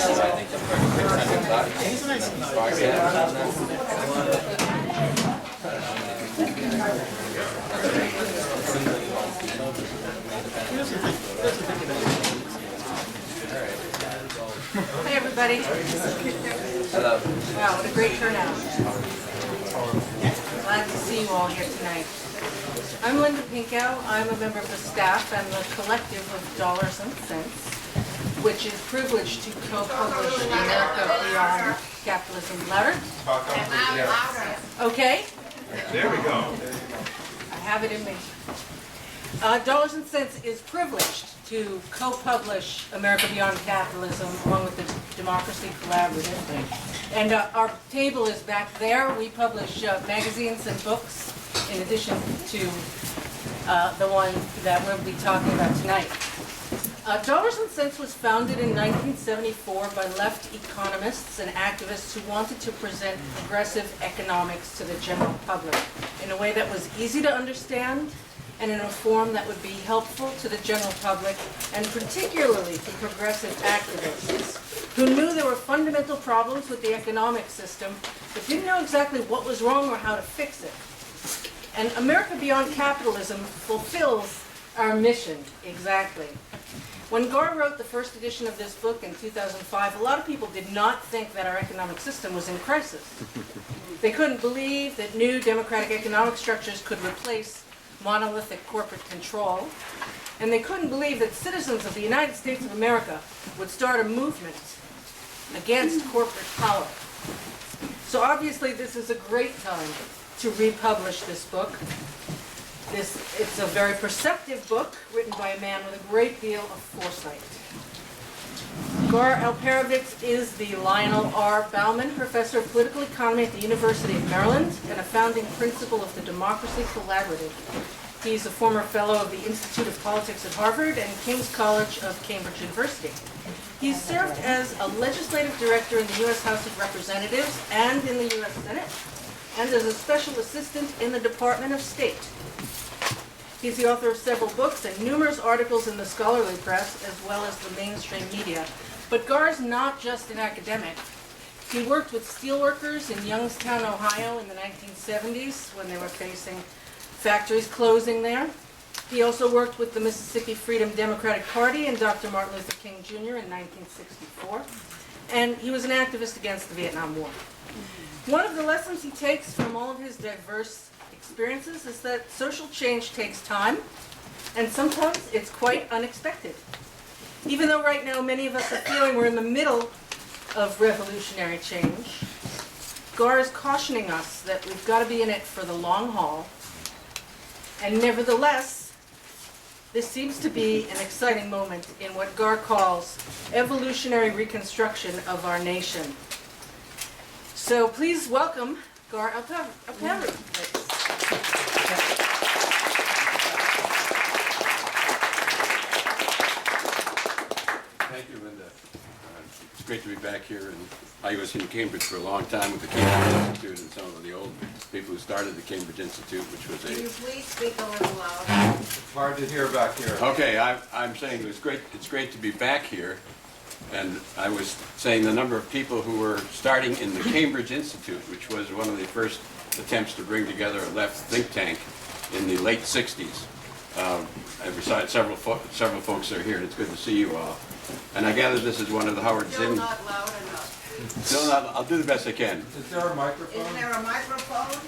Hi, everybody. Hello. Wow, what a great turnout. Glad to see you all here tonight. I'm Linda Pinkow. I'm a member of the staff and the collective of Dollars and Cents, which is privileged to co-publish America Beyond Capitalism letter. Okay? There we go. I have it in me. Dollars and Cents is privileged to co-publish America Beyond Capitalism along with the Democracy Collaborative. And our table is back there. We publish magazines and books in addition to the one that we'll be talking about tonight. Dollars and Cents was founded in 1974 by left economists and activists who wanted to present progressive economics to the general public in a way that was easy to understand and in a form that would be helpful to the general public, and particularly to progressive activists who knew there were fundamental problems with the economic system, but didn't know exactly what was wrong or how to fix it. And America Beyond Capitalism fulfills our mission exactly. When Gar wrote the first edition of this book in 2005, a lot of people did not think that our economic system was in crisis. They couldn't believe that new democratic economic structures could replace monolithic corporate control, and they couldn't believe that citizens of the United States of America would start a movement against corporate power. So obviously this is a great time to republish this book. It's a very perceptive book written by a man with a great deal of foresight. Gar Alperovitz is the Lionel R. Bauman Professor of Political Economy at the University of Maryland and a founding principal of the Democracy Collaborative. He's a former fellow of the Institute of Politics at Harvard and King's College of Cambridge University. He's served as a legislative director in the U.S. House of Representatives and in the U.S. Senate, and as a special assistant in the Department of State. He's the author of several books and numerous articles in the scholarly press, as well as the mainstream media. But Gar's not just an academic. He worked with steelworkers in Youngstown, Ohio in the 1970s when they were facing factories closing there. He also worked with the Mississippi Freedom Democratic Party and Dr. Martin Luther King Jr. in 1964. And he was an activist against the Vietnam War. One of the lessons he takes from all of his diverse experiences is that social change takes time, and sometimes it's quite unexpected. Even though right now many of us are feeling we're in the middle of revolutionary change, Gar is cautioning us that we've got to be in it for the long haul. And nevertheless, this seems to be an exciting moment in what Gar calls evolutionary reconstruction of our nation. So please welcome Gar Alperovitz. Thank you, Linda. It's great to be back here. And I was in Cambridge for a long time with the Cambridge Institute and some of the old people who started the Cambridge Institute, which was Can you a... please speak a little louder? It's hard to hear back here. Okay, I'm saying it's great to be back here. And I was saying the number of people who were starting in the Cambridge Institute, which was one of the first attempts to bring together a left think tank in the late 60s. Besides several folks are here, and it's good to see you all. And I gather this is one of the Howard Zinn... Still not loud enough. Still not, I'll do the best I can. Is there a microphone? Is there a microphone?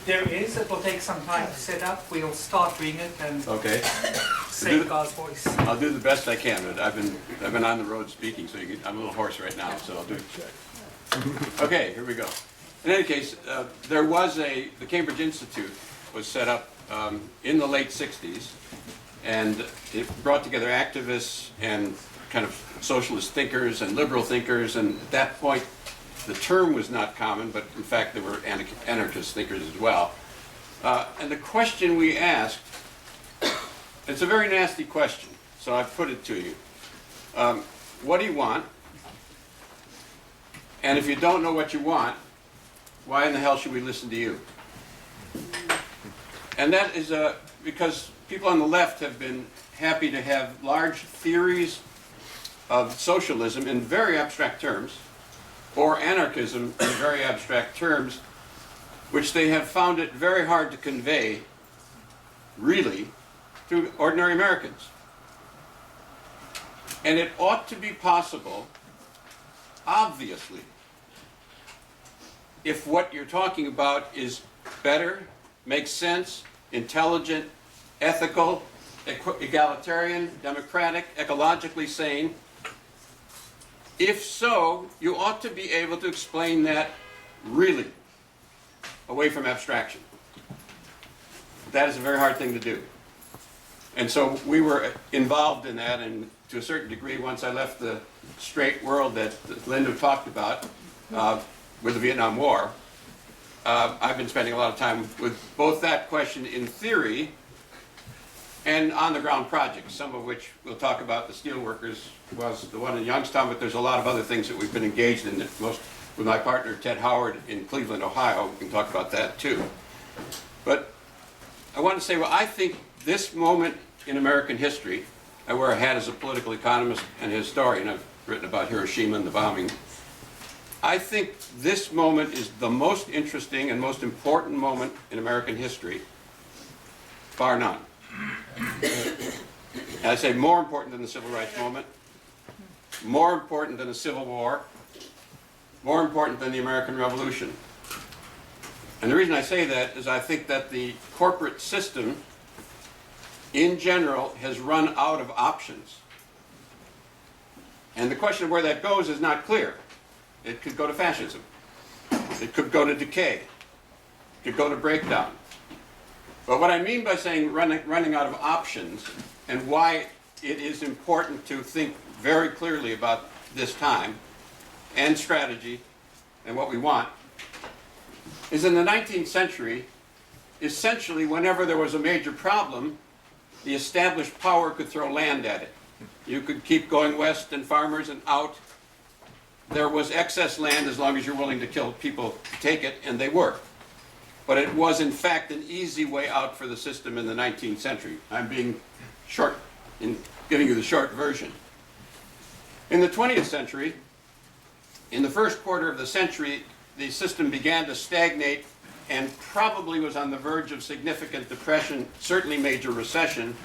There is. It will take some time to set up. We'll start doing it and Okay. say God's voice. I'll do the best I can, but I've been on the road speaking, so I'm a little hoarse right now, so I'll do it. Okay, here we go. In any case, the Cambridge Institute was set up in the late 60s, and it brought together activists and kind of socialist thinkers and liberal thinkers, and at that point the term was not common, but in fact there were anarchist thinkers as well. And the question we asked, it's a very nasty question, so I've put it to you. What do you want? And if you don't know what you want, why in the hell should we listen to you? And that is because people on the left have been happy to have large theories of socialism in very abstract terms, or anarchism in very abstract terms, which they have found it very hard to convey, really, to ordinary Americans. And it ought to be possible, obviously, if what you're talking about is better, makes sense, intelligent, ethical, egalitarian, democratic, ecologically sane. If so, you ought to be able to explain that really, away from abstraction. That is a very hard thing to do. And so we were involved in that, and to a certain degree, once I left the straight world that Linda talked about with the Vietnam War, I've been spending a lot of time with both that question in theory and on-the-ground projects, some of which we'll talk about. The steelworkers was the one in Youngstown, but there's a lot of other things that we've been engaged in, most with my partner Ted Howard in Cleveland, Ohio. We can talk about that too. But I want to say, well, I think this moment in American history, I wear a hat as a political economist and historian. I've written about Hiroshima and the bombing. I think this moment is the most interesting and most important moment in American history, bar none. And I say more important than the Civil Rights Movement, more important than the Civil War, more important than the American Revolution. And the reason I say that is I think that the corporate system in general has run out of options. And the question of where that goes is not clear. It could go to fascism. It could go to decay. It could go to breakdown. But what I mean by saying running out of options, and why it is important to think very clearly about this time and strategy and what we want, is in the 19th century, essentially whenever there was a major problem, the established power could throw land at it. You could keep going west and farmers and out. There was excess land as long as you're willing to kill people to take it, and they were. But it was in fact an easy way out for the system in the 19th century. I'm being short in giving you the short version. In the 20th century, in the first quarter of the century, the system began to stagnate and probably was on the verge of significant depression, certainly major recession,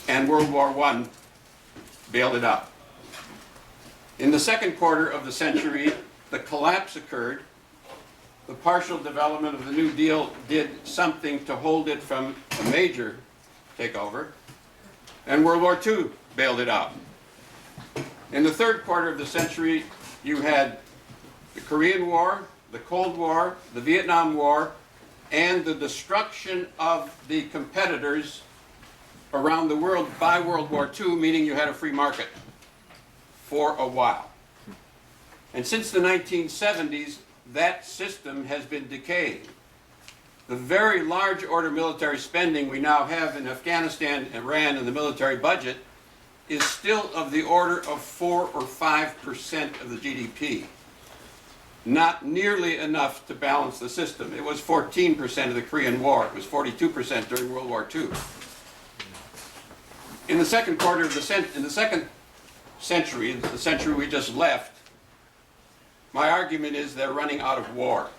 and World War I bailed it out. In the second quarter of the century, the collapse occurred. The partial development of the New Deal did something to hold it from a major takeover, and World War II bailed it out. In the third quarter of the century, you had the Korean War, the Cold War, the Vietnam War, and the destruction of the competitors around the world by World War II, meaning you had a free market for a while. And since the 1970s, that system has been decaying. The very large order military spending we now have in Afghanistan, Iran, and the military budget is still of the order of 4 or 5% of the GDP. Not nearly enough to balance the system. It was 14% of the Korean War. It was 42% during World War II. In the second quarter of the second century, the century we just left, my argument is they're running out of war.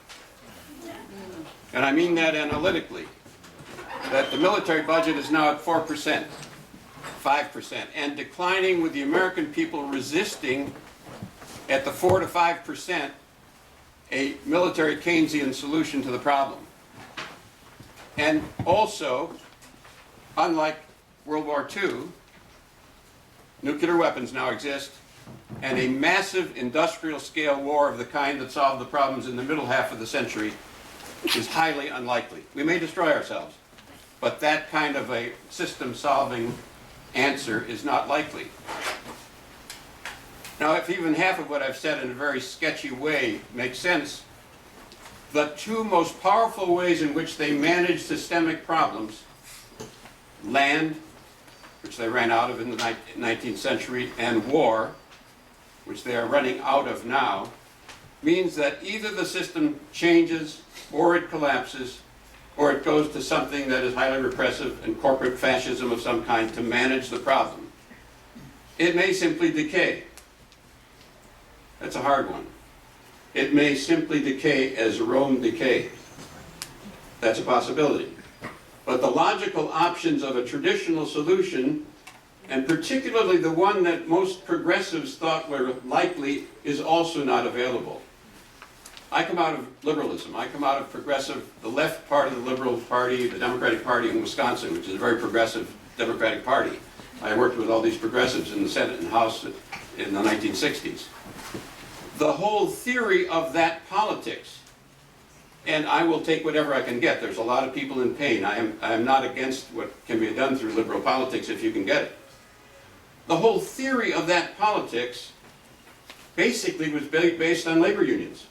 And I mean that analytically. That the military budget is now at 4%, 5%, and declining, with the American people resisting at the 4 to 5% a military Keynesian solution to the problem. And also, unlike World War II, nuclear weapons now exist, and a massive industrial scale war of the kind that solved the problems in the middle half of the century is highly unlikely. We may destroy ourselves, but that kind of a system solving answer is not likely. Now, if even half of what I've said in a very sketchy way makes sense, the two most powerful ways in which they manage systemic problems, land, which they ran out of in the 19th century, and war, which they are running out of now, means that either the system changes or it collapses, or it goes to something that is highly repressive and corporate fascism of some kind to manage the problem. It may simply decay. That's a hard one. It may simply decay as Rome decayed. That's a possibility. But the logical options of a traditional solution, and particularly the one that most progressives thought were likely, is also not available. I come out of liberalism. I come out of progressive, the left part of the Liberal Party, the Democratic Party in Wisconsin, which is a very progressive Democratic Party. I worked with all these progressives in the Senate and House in the 1960s. The whole theory of that politics, and I will take whatever I can get. There's a lot of people in pain. I am not against what can be done through liberal politics if you can get it. The whole theory of that politics basically was based on labor unions.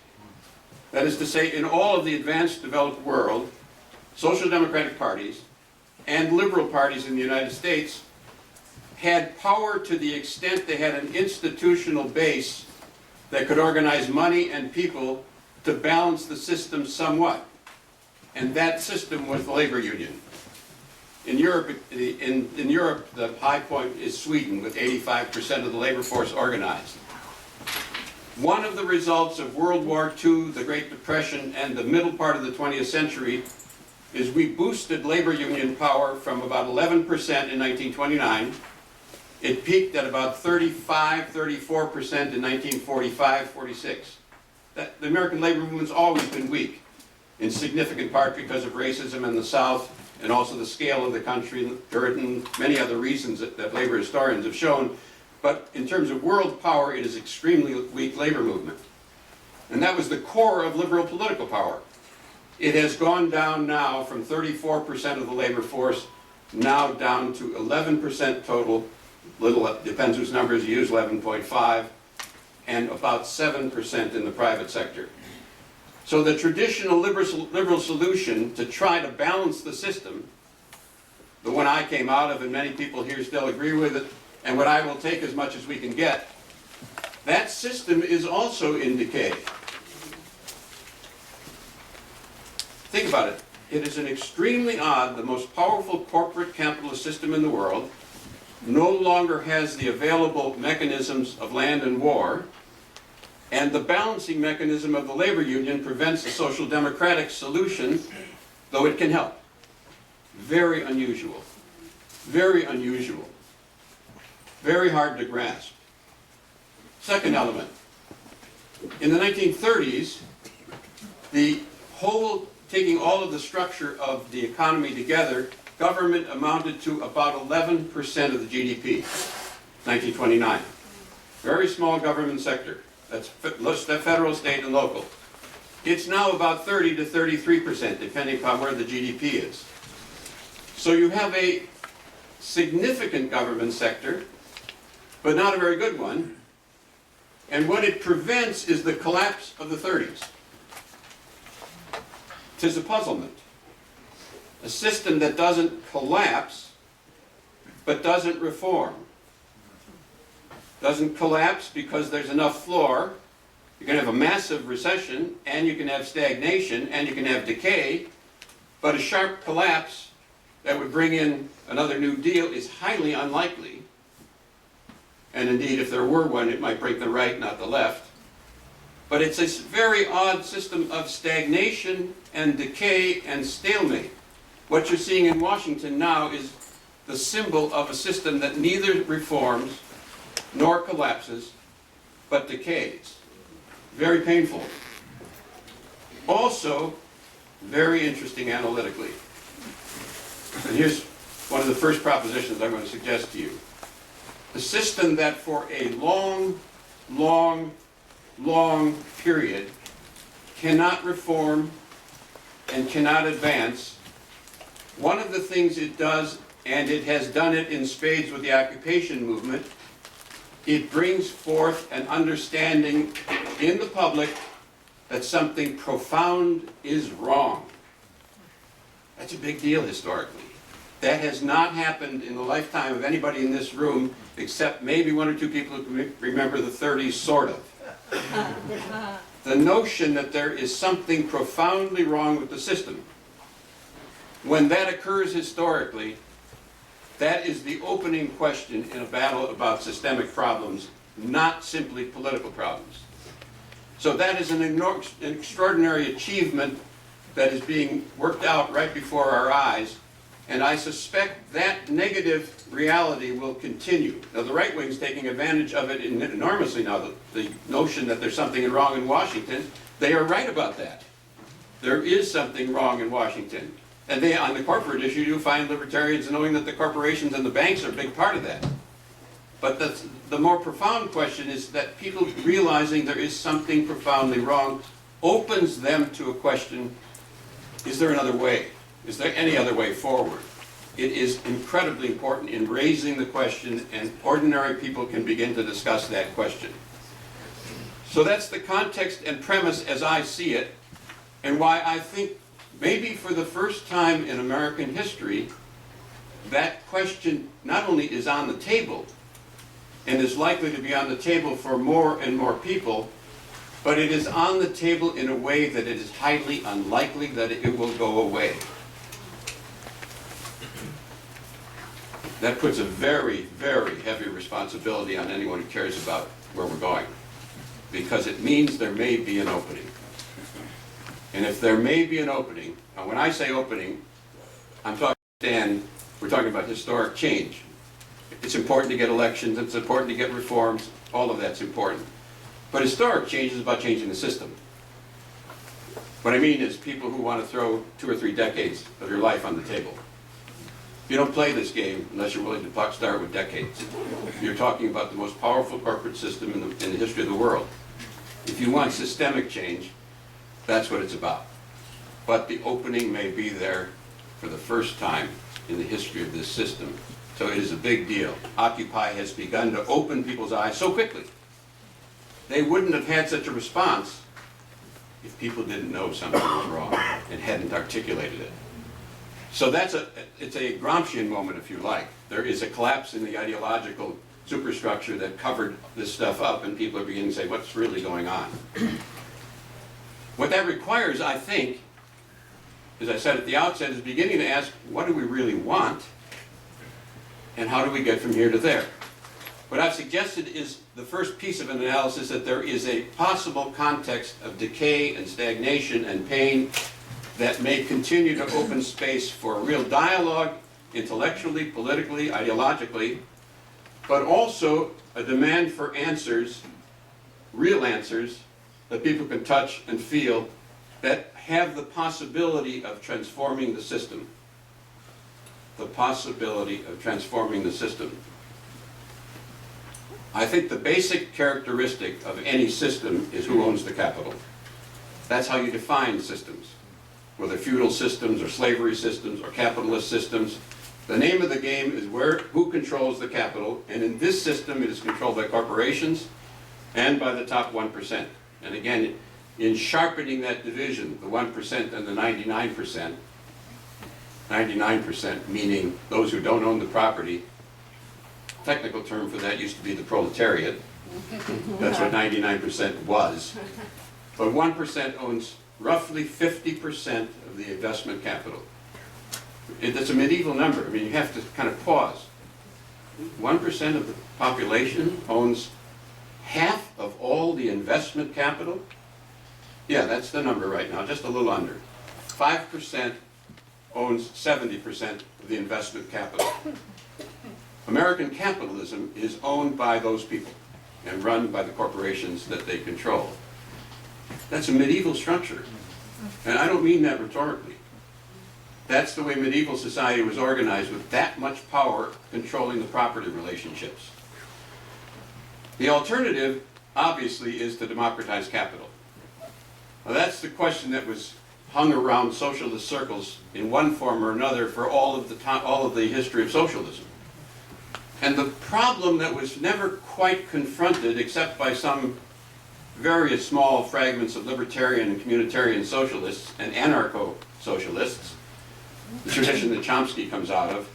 That is to say, in all of the advanced developed world, social democratic parties and liberal parties in the United States had power to the extent they had an institutional base that could organize money and people to balance the system somewhat. And that system was the labor union. In Europe, in Europe, the high point is Sweden, with 85% of the labor force organized. One of the results of World War II, the Great Depression, and the middle part of the 20th century is we boosted labor union power from about 11% in 1929. It peaked at about 34% in 1945-46. The American labor movement's always been weak, in significant part because of racism in the South, and also the scale of the country, and many other reasons that labor historians have shown. But in terms of world power, it is extremely weak labor movement. And that was the core of liberal political power. It has gone down now from 34% of the labor force, now down to 11% total, depends whose numbers you use, 11.5, and about 7% in the private sector. So the traditional liberal solution to try to balance the system, the one I came out of and many people here still agree with it, and what I will take as much as we can get, that system is also in decay. Think about it. It is an extremely odd, the most powerful corporate capitalist system in the world, no longer has the available mechanisms of land and war, and the balancing mechanism of the labor union prevents a social democratic solution, though it can help. Very unusual. Very unusual. Very hard to grasp. Second element. In the 1930s, taking all of the structure of the economy together, government amounted to about 11% of the GDP, 1929. Very small government sector. That's federal, state, and local. It's now about 30 to 33%, depending upon where the GDP is. So you have a significant government sector, but not a very good one. And what it prevents is the collapse of the 30s. 'Tis a puzzlement. A system that doesn't collapse, but doesn't reform. Doesn't collapse because there's enough floor. You can have a massive recession, and you can have stagnation, and you can have decay, but a sharp collapse that would bring in another New Deal is highly unlikely. And indeed, if there were one, it might break the right, not the left. But it's a very odd system of stagnation and decay and stalemate. What you're seeing in Washington now is the symbol of a system that neither reforms nor collapses, but decays. Very painful. Also, very interesting analytically. And here's one of the first propositions I'm going to suggest to you. The system that for a long period cannot reform and cannot advance, one of the things it does, and it has done it in spades with the occupation movement, it brings forth an understanding in the public that something profound is wrong. That's a big deal historically. That has not happened in the lifetime of anybody in this room, except maybe one or two people who remember the 30s, sort of. The notion that there is something profoundly wrong with the system. When that occurs historically, That is the opening question in a battle about systemic problems, not simply political problems. So that is an extraordinary achievement that is being worked out right before our eyes, and I suspect that negative reality will continue. Now, the right wing's taking advantage of it enormously now, the notion that there's something wrong in Washington. They are right about that. There is something wrong in Washington. And they, on the corporate issue, you find libertarians knowing that the corporations and the banks are a big part of that. But the more profound question is that people realizing there is something profoundly wrong opens them to a question, is there another way? Is there any other way forward? It is incredibly important in raising the question, and ordinary people can begin to discuss that question. So that's the context and premise as I see it, and why I think maybe for the first time in American history, that question not only is on the table, and is likely to be on the table for more and more people, but it is on the table in a way that it is highly unlikely that it will go away. That puts a very, very heavy responsibility on anyone who cares about where we're going, because it means there may be an opening. And if there may be an opening, and when I say opening, I'm talking, Dan, we're talking about historic change. It's important to get elections, it's important to get reforms, all of that's important. But historic change is about changing the system. What I mean is people who want to throw 2 or 3 decades of your life on the table. You don't play this game unless you're willing to start with decades. You're talking about the most powerful corporate system in the history of the world. If you want systemic change, that's what it's about. But the opening may be there for the first time in the history of this system. So it is a big deal. Occupy has begun to open people's eyes so quickly. They wouldn't have had such a response if people didn't know something was wrong and hadn't articulated it. So it's a Gramscian moment, if you like. There is a collapse in the ideological superstructure that covered this stuff up, and people are beginning to say, what's really going on? What that requires, I think, as I said at the outset, is beginning to ask, what do we really want? And how do we get from here to there? What I've suggested is the first piece of an analysis that there is a possible context of decay and stagnation and pain that may continue to open space for real dialogue, intellectually, politically, ideologically, but also a demand for answers, real answers, that people can touch and feel, that have the possibility of transforming the system. The possibility of transforming the system. I think the basic characteristic of any system is who owns the capital. That's how you define systems. Whether feudal systems or slavery systems or capitalist systems, the name of the game is who controls the capital, and in this system it is controlled by corporations and by the top 1%. And again, in sharpening that division, the 1% and the 99%, 99% meaning those who don't own the property, technical term for that used to be the proletariat. That's what 99% was. But 1% owns roughly 50% of the investment capital. That's a medieval number. I mean, you have to kind of pause. 1% of the population owns half of all the investment capital? Yeah, that's the number right now, just a little under. 5% owns 70% of the investment capital. American capitalism is owned by those people and run by the corporations that they control. That's a medieval structure. And I don't mean that rhetorically. That's the way medieval society was organized, with that much power controlling the property relationships. The alternative, obviously, is to democratize capital. Now, that's the question that was hung around socialist circles in one form or another for all of the history of socialism. And the problem that was never quite confronted, except by some various small fragments of libertarian and communitarian socialists and anarcho-socialists, the tradition that Chomsky comes out of,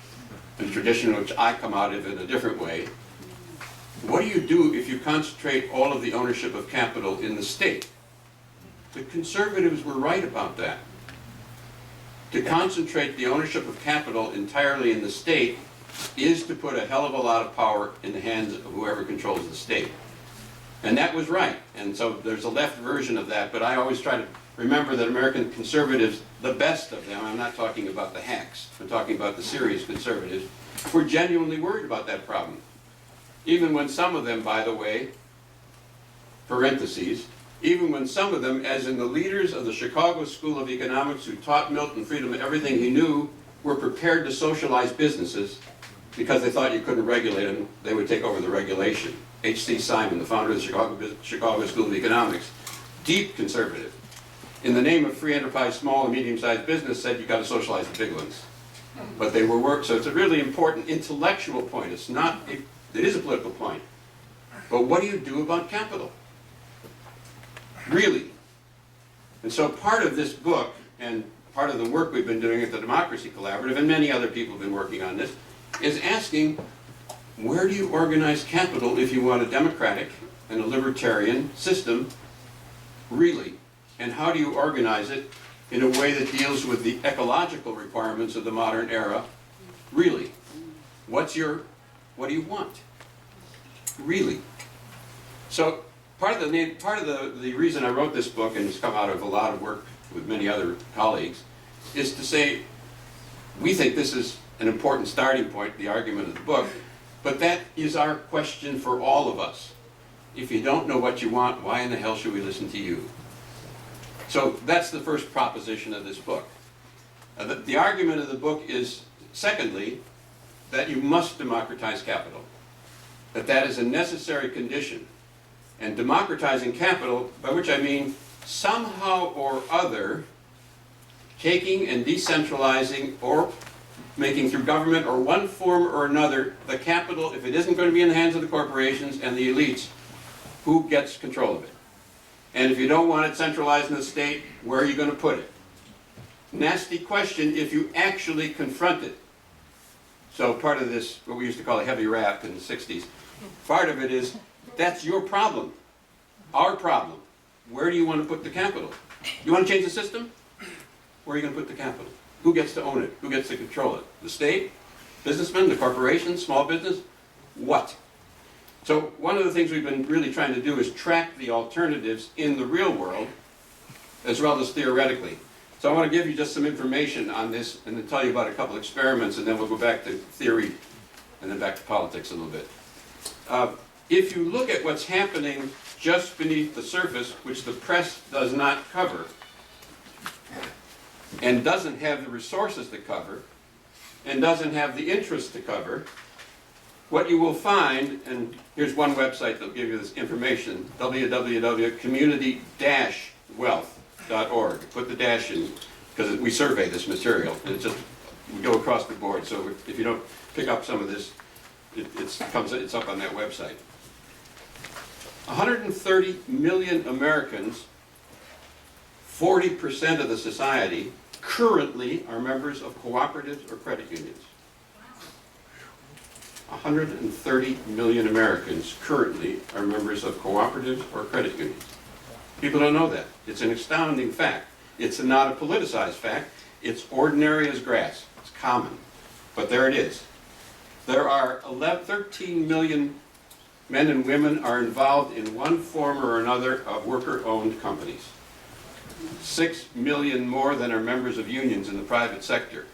and the tradition which I come out of in a different way. What do you do if you concentrate all of the ownership of capital in the state? The conservatives were right about that. To concentrate the ownership of capital entirely in the state is to put a hell of a lot of power in the hands of whoever controls the state. And that was right. And so there's a left version of that, but I always try to remember that American conservatives, the best of them, I'm not talking about the hacks, I'm talking about the serious conservatives, were genuinely worried about that problem. Even when some of them, by the way, parentheses, even when some of them, as in the leaders of the Chicago School of Economics who taught Milton Friedman everything he knew, were prepared to socialize businesses because they thought you couldn't regulate them, they would take over the regulation. H.C. Simon, the founder of the Chicago School of Economics, deep conservative, in the name of free enterprise, small and medium-sized business, said you got to socialize the big ones. But they were so it's a really important intellectual point. It is a political point. But what do you do about capital? Really? And so part of this book, and part of the work we've been doing at the Democracy Collaborative, and many other people have been working on this, is asking, where do you organize capital if you want a democratic and a libertarian system, really? And how do you organize it in a way that deals with the ecological requirements of the modern era, really? What do you want? Really? So part of the reason I wrote this book, and it's come out of a lot of work with many other colleagues, is to say, we think this is an important starting point, the argument of the book, but that is our question for all of us. If you don't know what you want, why in the hell should we listen to you? So that's the first proposition of this book. The argument of the book is, secondly, that you must democratize capital. That is a necessary condition. And democratizing capital, by which I mean somehow or other taking and decentralizing or making through government or one form or another the capital, if it isn't going to be in the hands of the corporations and the elites, who gets control of it? And if you don't want it centralized in the state, where are you going to put it? Nasty question if you actually confront it. So part of this, what we used to call a heavy rap in the 60s, part of it is, that's your problem, our problem. Where do you want to put the capital? You want to change the system? Where are you going to put the capital? Who gets to own it? Who gets to control it? The state? Businessmen? The corporations? Small business? What? So one of the things we've been really trying to do is track the alternatives in the real world as well as theoretically. So I want to give you just some information on this and then tell you about a couple experiments, and then we'll go back to theory and then back to politics a little bit. If you look at what's happening just beneath the surface, which the press does not cover, and doesn't have the resources to cover, and doesn't have the interest to cover, what you will find, and here's one website that'll give you this information, www.community-wealth.org. Put the dash in, because we survey this material, and it's we go across the board, so if you don't pick up some of this, it's up on that website. 130 million Americans, 40% of the society, currently are members of cooperatives or credit unions. 130 million Americans currently are members of cooperatives or credit unions. People don't know that. It's an astounding fact. It's not a politicized fact. It's ordinary as grass. It's common. But there it is. There are 13 million men and women are involved in one form or another of worker-owned companies. 6 million more than are members of unions in the private sector.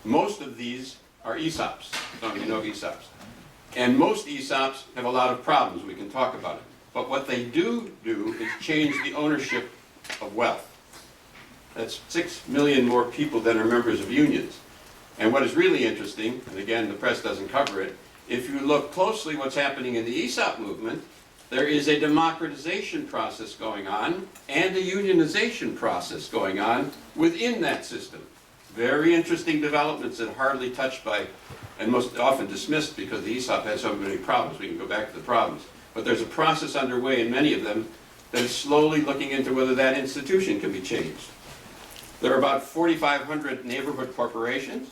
Most of these are ESOPs. Some of you know ESOPs. And most ESOPs have a lot of problems. We can talk about it. But what they do is change the ownership of wealth. That's 6 million more people than are members of unions. And what is really interesting, and again, the press doesn't cover it, if you look closely what's happening in the ESOP movement, there is a democratization process going on and a unionization process going on within that system. Very interesting developments that are hardly touched by, and most often dismissed because the ESOP has so many problems. We can go back to the problems. But there's a process underway in many of them that is slowly looking into whether that institution can be changed. There are about 4,500 neighborhood corporations.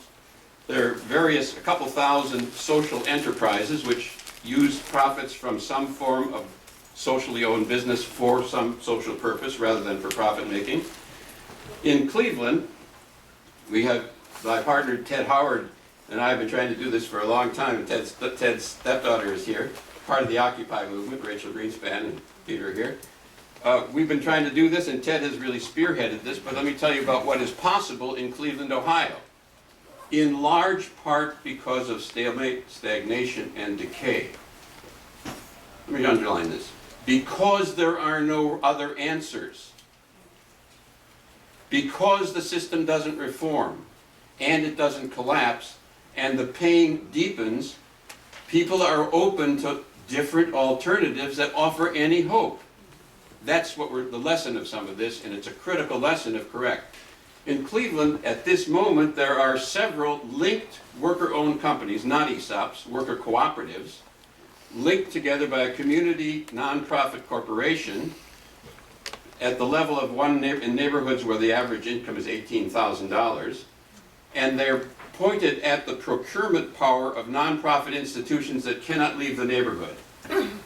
There are a couple thousand social enterprises which use profits from some form of socially owned business for some social purpose rather than for profit making. In Cleveland, we have my partner Ted Howard and I have been trying to do this for a long time, and Ted's stepdaughter is here, part of the Occupy movement, Rachel Greenspan and Peter are here. We've been trying to do this, and Ted has really spearheaded this, but let me tell you about what is possible in Cleveland, Ohio. In large part because of stalemate, stagnation, and decay. Let me underline this. Because there are no other answers. Because the system doesn't reform, and it doesn't collapse, and the pain deepens, people are open to different alternatives that offer any hope. That's what the lesson of some of this, and it's a critical lesson if correct. In Cleveland, at this moment, there are several linked worker-owned companies, not ESOPs, worker cooperatives, linked together by a community nonprofit corporation at the level of in neighborhoods where the average income is $18,000, and they're pointed at the procurement power of nonprofit institutions that cannot leave the neighborhood.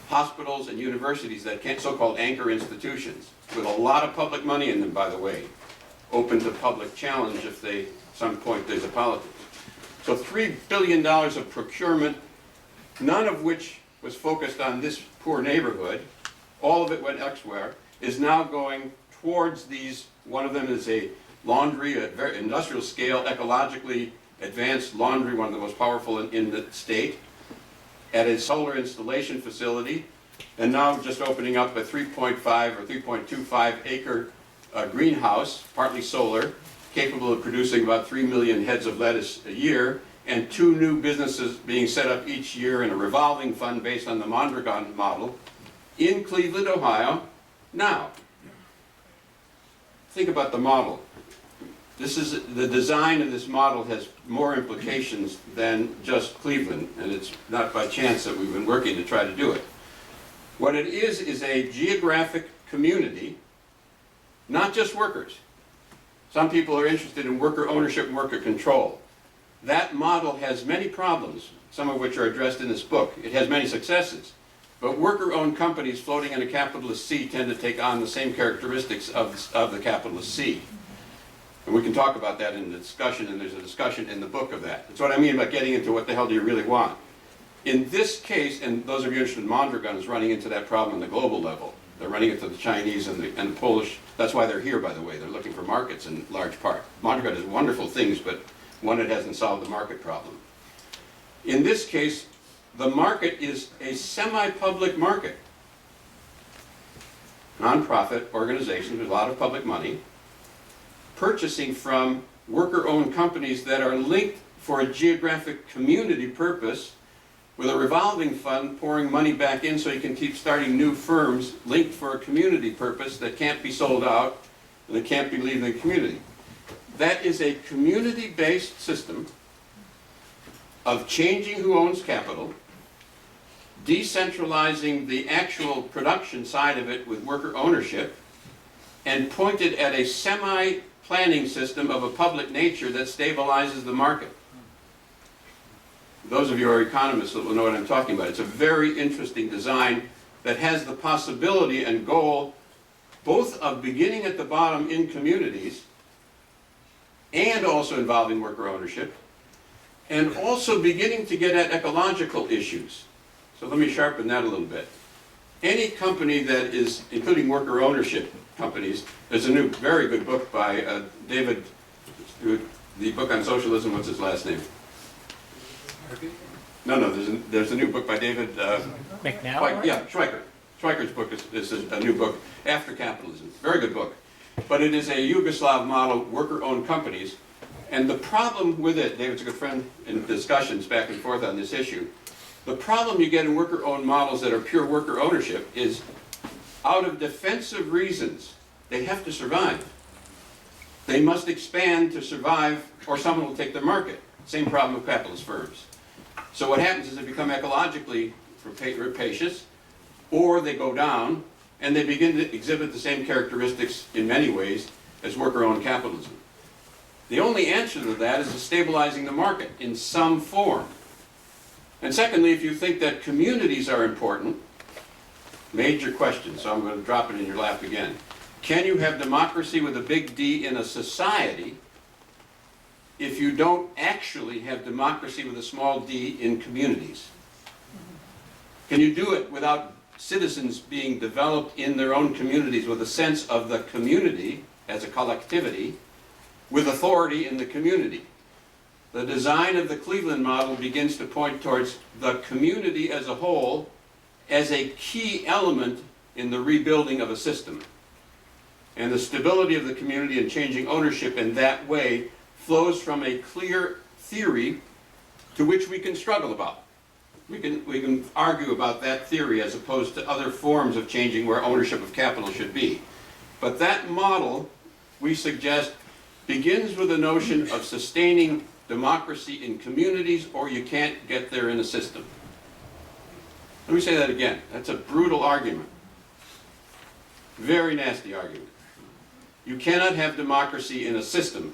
Hospitals and universities that can't, so-called anchor institutions, with a lot of public money in them, by the way, open to public challenge if they, some point there's a politics. So $3 billion of procurement, none of which was focused on this poor neighborhood, all of it went elsewhere, is now going towards these. One of them is a laundry, a very industrial scale, ecologically advanced laundry, one of the most powerful in the state, at a solar installation facility, and now just opening up a 3.5 or 3.25 acre greenhouse, partly solar, capable of producing about 3 million heads of lettuce a year, and 2 new businesses being set up each year in a revolving fund based on the Mondragon model in Cleveland, Ohio. Now, think about the model. This is, the design of this model has more implications than just Cleveland, and it's not by chance that we've been working to try to do it. What it is a geographic community, not just workers. Some people are interested in worker ownership and worker control. That model has many problems, some of which are addressed in this book. It has many successes. But worker-owned companies floating in a capitalist sea tend to take on the same characteristics of the capitalist sea. And we can talk about that in the discussion, and there's a discussion in the book of that. That's what I mean by getting into what the hell do you really want. In this case, and those of you interested in Mondragon is running into that problem on the global level. They're running it to the Chinese and the Polish. That's why they're here, by the way. They're looking for markets in large part. Mondragon does wonderful things, but one, it hasn't solved the market problem. In this case, the market is a semi-public market. Non-profit organizations with a lot of public money purchasing from worker-owned companies that are linked for a geographic community purpose with a revolving fund pouring money back in so you can keep starting new firms linked for a community purpose that can't be sold out and that can't be leaving the community. That is a community-based system of changing who owns capital, decentralizing the actual production side of it with worker ownership, and pointed at a semi-planning system of a public nature that stabilizes the market. Those of you who are economists will know what I'm talking about. It's a very interesting design that has the possibility and goal both of beginning at the bottom in communities and also involving worker ownership, and also beginning to get at ecological issues. So let me sharpen that a little bit. Any company that is, including worker ownership companies, there's a new, very good book by David, the book on socialism, what's his last name? No, there's a new book by David McNally? Yeah, Schweiker. Schweiker's book is a new book, After Capitalism. Very good book. But it is a Yugoslav model, worker-owned companies. And the problem with it, David's a good friend in discussions back and forth on this issue, the problem you get in worker-owned models that are pure worker ownership is out of defensive reasons, they have to survive. They must expand to survive or someone will take their market. Same problem with capitalist firms. So what happens is they become ecologically rapacious, or they go down, and they begin to exhibit the same characteristics in many ways as worker-owned capitalism. The only answer to that is stabilizing the market in some form. And secondly, if you think that communities are important, major question, so I'm going to drop it in your lap again. Can you have democracy with a big D in a society if you don't actually have democracy with a small d in communities? Can you do it without citizens being developed in their own communities with a sense of the community as a collectivity, with authority in the community? The design of the Cleveland model begins to point towards the community as a whole as a key element in the rebuilding of a system. And the stability of the community and changing ownership in that way flows from a clear theory to which we can struggle about. We can argue about that theory as opposed to other forms of changing where ownership of capital should be. But that model, we suggest, begins with the notion of sustaining democracy in communities, or you can't get there in a system. Let me say that again. That's a brutal argument. Very nasty argument. You cannot have democracy in a system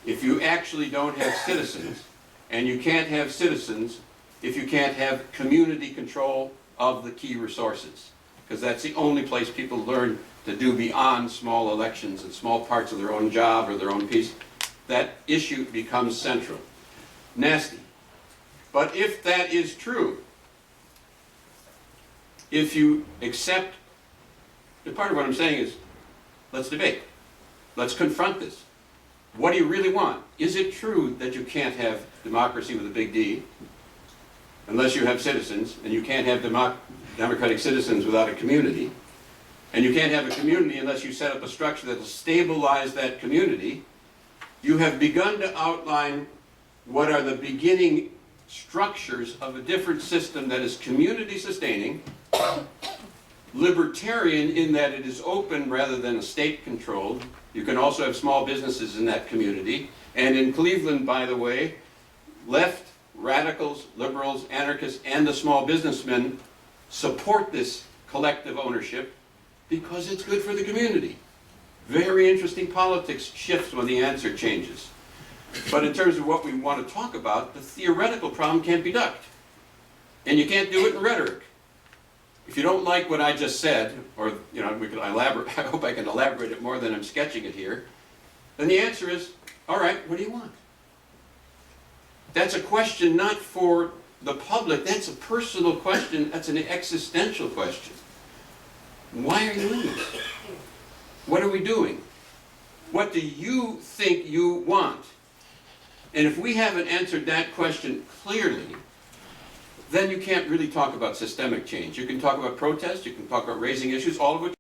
if you actually don't have citizens, and you can't have citizens if you can't have community control of the key resources, because that's the only place people learn to do beyond small elections and small parts of their own job or their own piece. That issue becomes central. Nasty. But if that is true, if you accept, part of what I'm saying is, let's debate. Let's confront this. What do you really want? Is it true that you can't have democracy with a big D unless you have citizens, and you can't have democratic citizens without a community, and you can't have a community unless you set up a structure that will stabilize that community? You have begun to outline what are the beginning structures of a different system that is community sustaining, libertarian in that it is open rather than a state controlled. You can also have small businesses in that community. And in Cleveland, by the way, left, radicals, liberals, anarchists, and the small businessmen support this collective ownership because it's good for the community. Very interesting politics shifts when the answer changes. But in terms of what we want to talk about, the theoretical problem can't be ducked. And you can't do it in rhetoric. If you don't like what I just said, or we could elaborate, I hope I can elaborate it more than I'm sketching it here, then the answer is, all right, what do you want? That's a question not for the public, that's a personal question, that's an existential question. Why are you in this? What are we doing? What do you think you want? And if we haven't answered that question clearly, then you can't really talk about systemic change. You can talk about protest, you can talk about raising issues, all of which